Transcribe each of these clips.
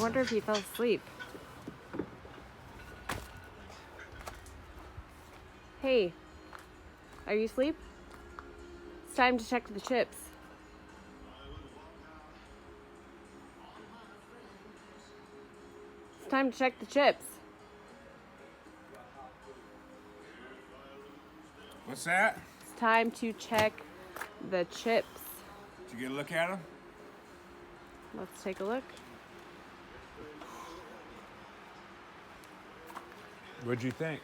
wonder if he fell asleep. Hey, are you asleep? It's time to check the chips. It's time to check the chips. What's that? It's time to check the chips. Did you get a look at them? Let's take a look. What'd you think?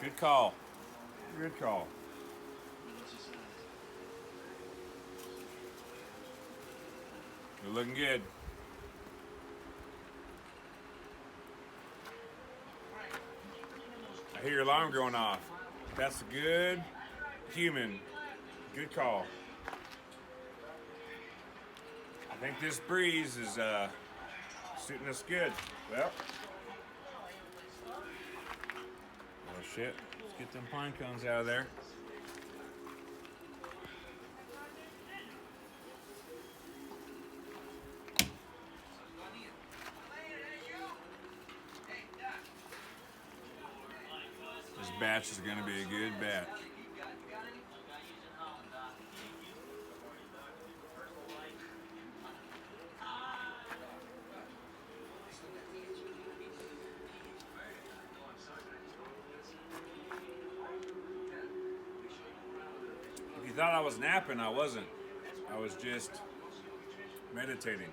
Good call. Good call. You're looking good. I hear your alarm going off. That's a good human. Good call. I think this breeze is suiting us good. Well. Oh shit. Let's get them pine cones out of there. This batch is going to be a good batch. If you thought I was napping, I wasn't. I was just meditating.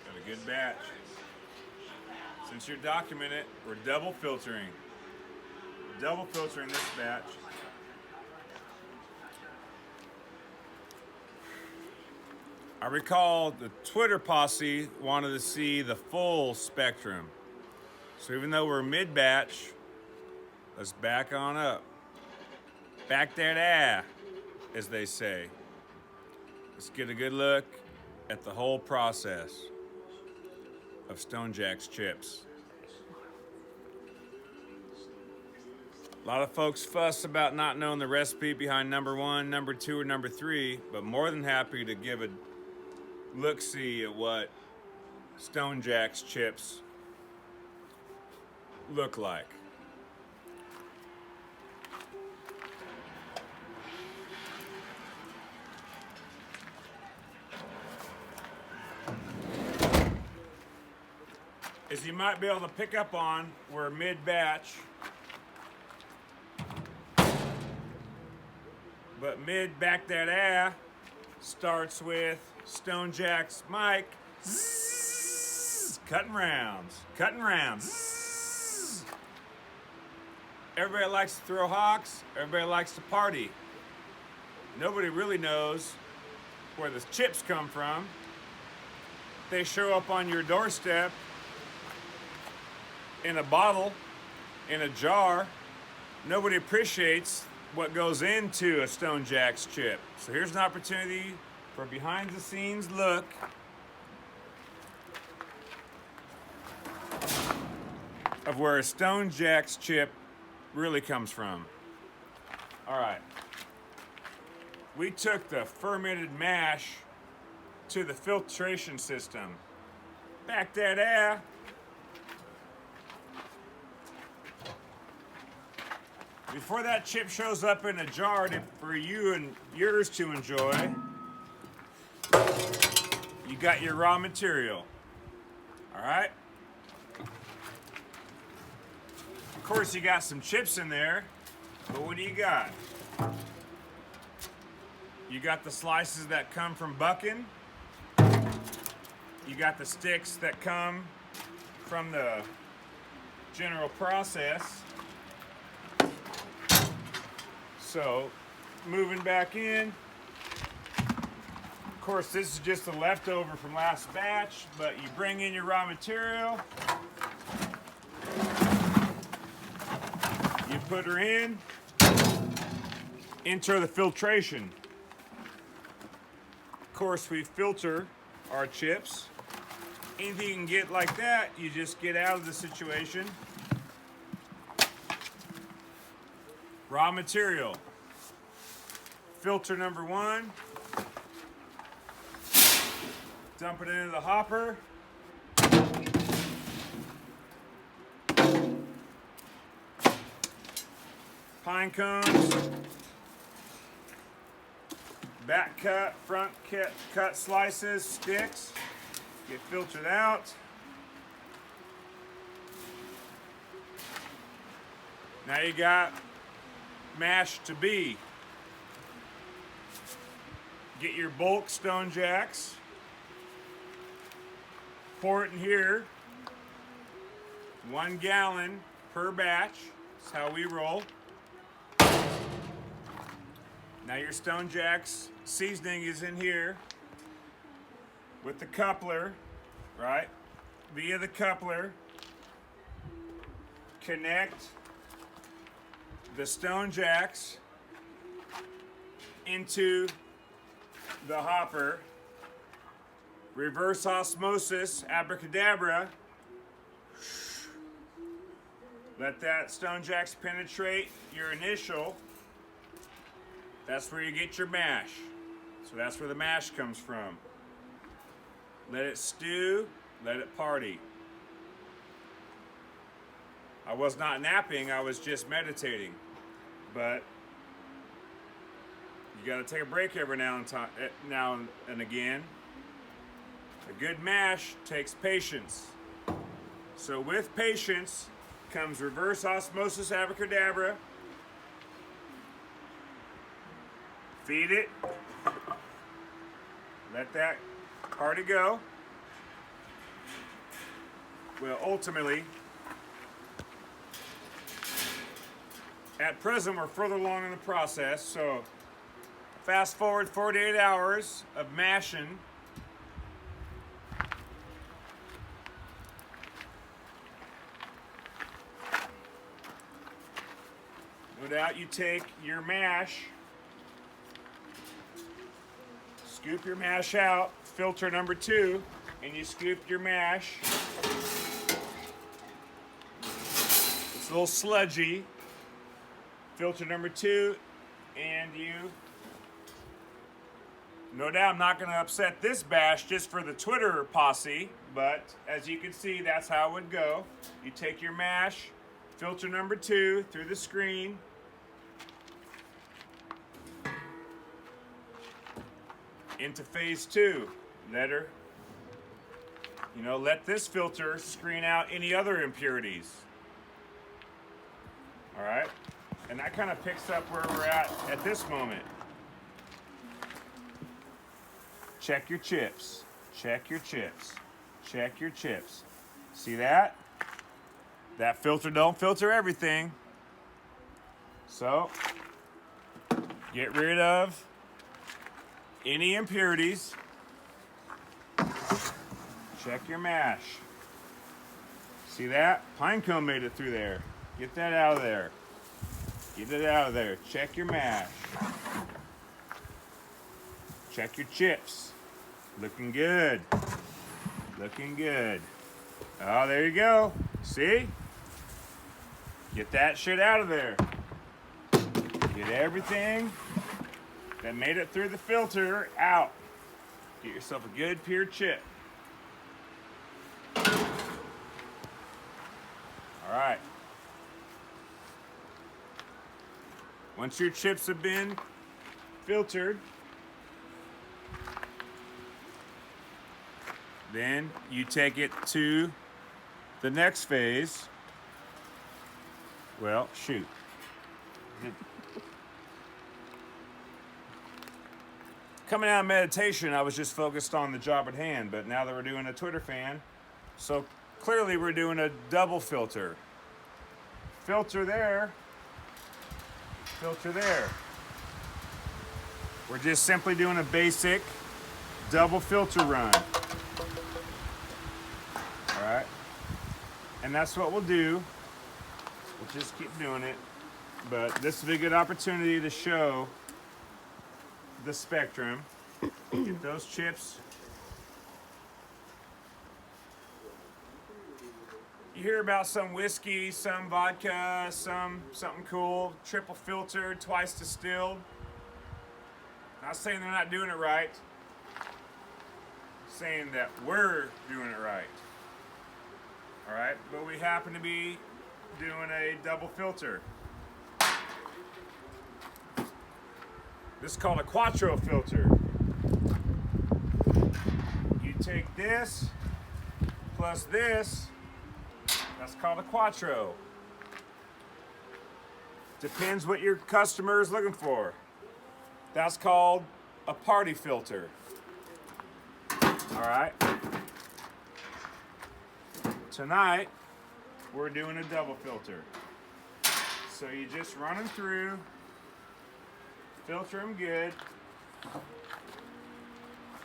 Got a good batch. Since you're documented, we're double filtering. Double filtering this batch. I recall the Twitter posse wanted to see the full spectrum. So even though we're mid-batch, let's back on up. Back that ass, as they say. Let's get a good look at the whole process of Stonejax chips. A lot of folks fuss about not knowing the recipe behind number 1, number 2, or number 3, but more than happy to give a look-see at what Stonejax chips look like. As you might be able to pick up on, we're mid-batch. But mid-back that ass starts with Stonejax Mike. Zzz, cutting rounds. Zzz. Everybody likes to throw hawks. Everybody likes to party. Nobody really knows where the chips come from. They show up on your doorstep in a bottle, in a jar. Nobody appreciates what goes into a Stonejax chip. So here's an opportunity for a behind the scenes look of where a Stonejax chip really comes from. All right. We took the fermented mash to the filtration system. Back that air. Before that chip shows up in a jar for you and yours to enjoy, you got your raw material. All right? Of course, you got some chips in there, but what do you got? You got the slices that come from bucking. You got the sticks that come from the general process. So, moving back in. Of course, this is just the leftover from last batch, but you bring in your raw material. You put her in. Enter the filtration. course, we filter our chips. Anything you can get like that, you just get out of the situation. Raw material. Filter number 1. Dump it into the hopper. Pine cones. Back cut, front cut slices, sticks. Get filtered out. Now you got mash to be. Get your bulk Stonejacks. Pour it in here. 1 gallon per batch. That's how we roll. Now your Stonejax seasoning is in here with the coupler, right? Via the coupler, connect the Stonejax into the hopper. Reverse osmosis, abracadabra. Let that Stonejax penetrate your initial. That's where you get your mash. So that's where the mash comes from. Let it stew, let it party. I was not napping, I was just meditating. But you gotta take a break every now and again. A good mash takes patience. So with patience comes reverse osmosis abracadabra. Feed it. Let that party go. Well, ultimately, at present, we're further along in the process, so fast forward 48 hours of mashing. No doubt you take your mash, scoop your mash out, filter number 2, and you scoop your mash. It's a little sludgy. Filter number 2, and you, no doubt I'm not going to upset this batch just for the Twitter posse, but as you can see, that's how it would go. You take your mash, filter number 2 through the screen, into phase 2. Let this filter screen out any other impurities. All right? And that kind of picks up where we're at this moment. Check your chips. Check your chips. Check your chips. See that? That filter don't filter everything. So, get rid of any impurities. Check your mash. See that? Pinecone made it through there. Get that out of there. Get it out of there. Check your mash. Check your chips. Looking good. Looking good. Oh, there you go. See? Get that shit out of there. Get everything that made it through the filter out. Get yourself a good pure chip. All right. Once your chips have been filtered, then you take it to the next phase. Well, shoot. Coming out of meditation, I was just focused on the job at hand, but now that we're doing a Twitter fan, so clearly we're doing a double filter. Filter there. Filter there. We're just simply doing a basic double filter run. All right. And that's what we'll do. We'll just keep doing it. But this will be a good opportunity to show the spectrum. Get those chips. You hear about some whiskey, some vodka, something cool, triple filtered, twice distilled. Not saying they're not doing it right. Saying that we're doing it right. All right, but we happen to be doing a double filter. This is called a quattro filter. You take this plus this, that's called a quattro. Depends what your customer is looking for. That's called a party filter. All right. Tonight, we're doing a double filter. So you just run them through, filter them good.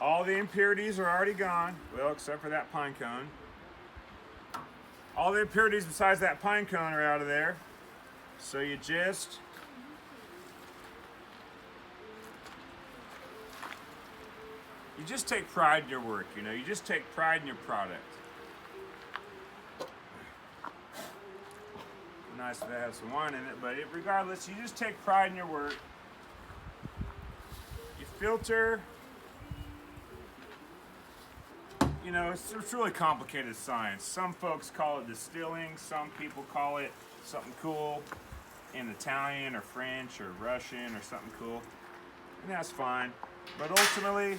All the impurities are already gone, well, except for that pine cone. All the impurities besides that pine cone are out of there. So you just take pride in your work, you know, you just take pride in your product. Nice to have some wine in it, but regardless, you just take pride in your work. You filter. You know, it's really complicated science. Some folks call it distilling, some people call it something cool in Italian or French or Russian or something cool, and that's fine. But ultimately,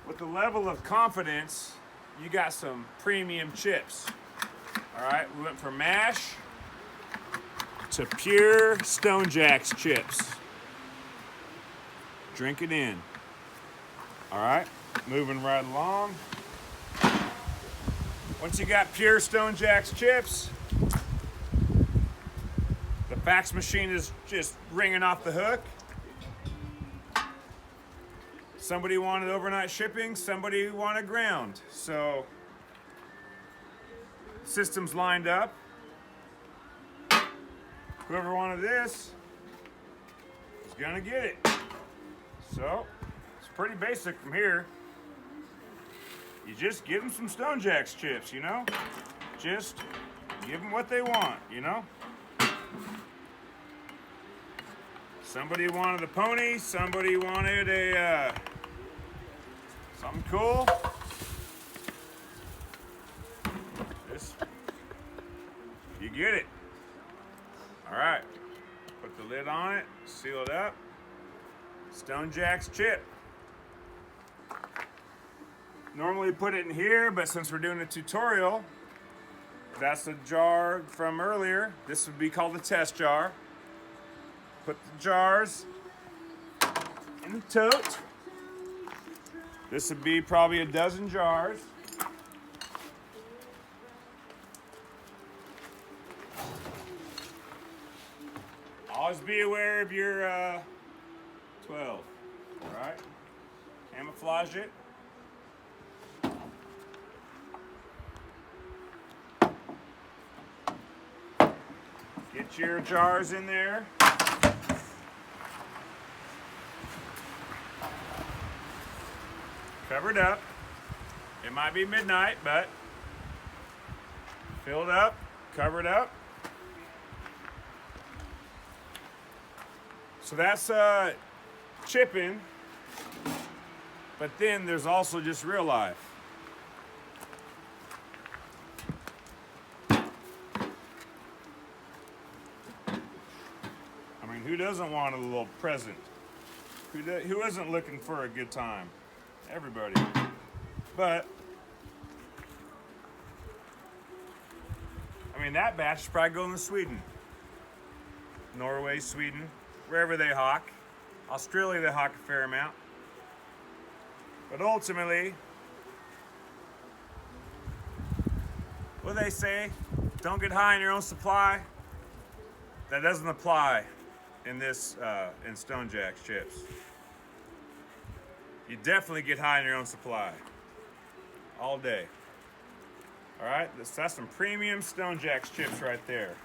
with the level of confidence, you got some premium chips. All right, we went from mash to pure Stonejacks chips. Drink it in. All right, moving right along. Once you got pure Stonejacks chips, the fax machine is just ringing off the hook. Somebody wanted overnight shipping, somebody wanted ground. So, systems lined up. Whoever wanted this is gonna get it. So, it's pretty basic from here. You just give them some Stonejacks chips, you know? Just give them what they want, you know? Somebody wanted a pony, somebody wanted a, something cool. This, you get it. All right, put the lid on it, seal it up. Stonejax chip. Normally put it in here, but since we're doing a tutorial, that's the jar from earlier. This would be called the test jar. Put the jars in the tote. This would be probably a dozen jars. Always be aware of your 12, all right? Camouflage it. Get your jars in there. Covered up. It might be midnight, but filled up, covered up. So that's chipping, but then there's also just real life. I mean, who doesn't want a little present? Who isn't looking for a good time? Everybody. But, I mean, that batch is probably going to Sweden. Norway, Sweden, wherever they hawk. Australia, they hawk a fair amount. But ultimately, what do they say? Don't get high on your own supply. That doesn't apply in this, in Stonejax chips. You definitely get high on your own supply. All day. All right, that's some premium Stonejax chips right there.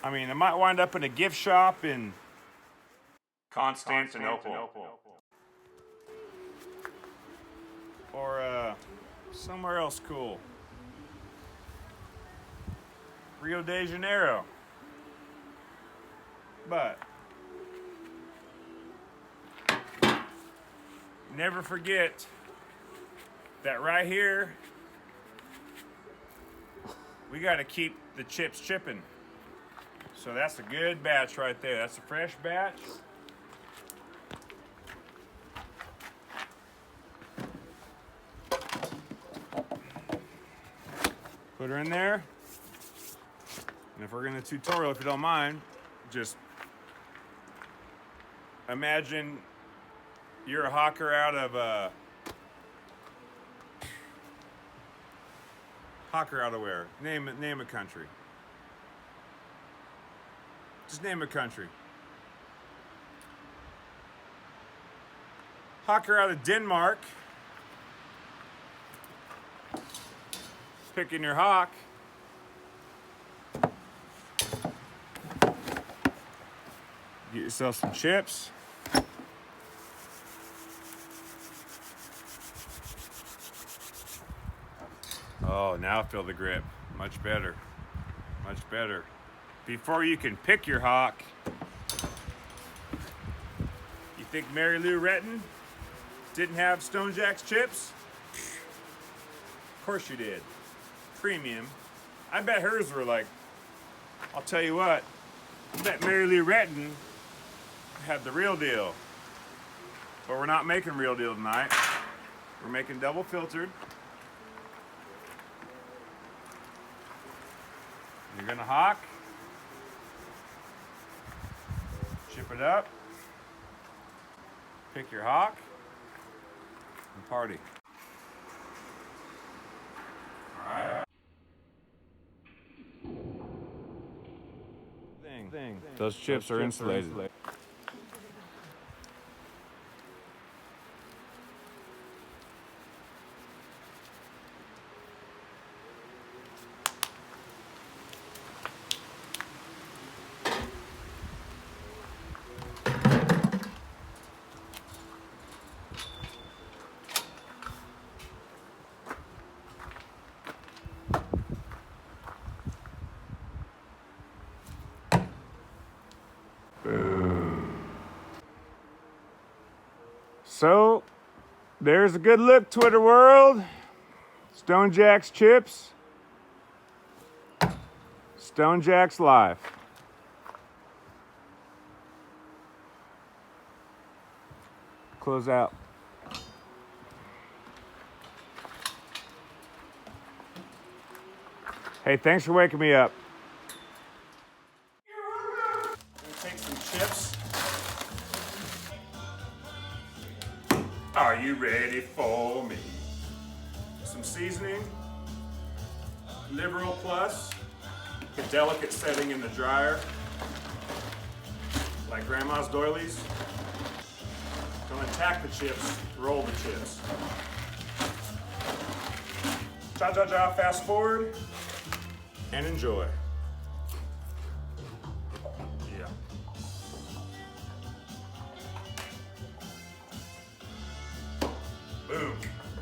I mean, it might wind up in a gift shop in Constantinople. Or somewhere else cool. Rio de Janeiro. But never forget that right here, we got to keep the chips chipping. So that's a good batch right there. That's a fresh batch. Put her in there. And if we're in a tutorial, if you don't mind, just imagine you're a hawker out of where? Name a country. Just name a country. Hawker out of Denmark. Picking your hawk. Get yourself some chips. Oh, now feel the grip. Much better. Much better. Before you can pick your hawk, you think Mary Lou Retton didn't have Stonejax chips? Of course you did. Premium. I bet hers were like, I'll tell you what, I bet Mary Lou Retton had the real deal. But we're not making real deal tonight. We're making double filtered. You're gonna hawk. Chip it up. Pick your hawk. And party. Alright. Those chips are insulated. So, there's a good look, Twitter world. Stonejax chips. Stonejax live. Close out. Hey, thanks for waking me up. I'm gonna take some chips. Are you ready for me? Some seasoning, Liberal Plus, a delicate setting in the dryer, like Grandma's doilies. Don't attack the chips, roll the chips. Cha cha cha, fast forward, and enjoy.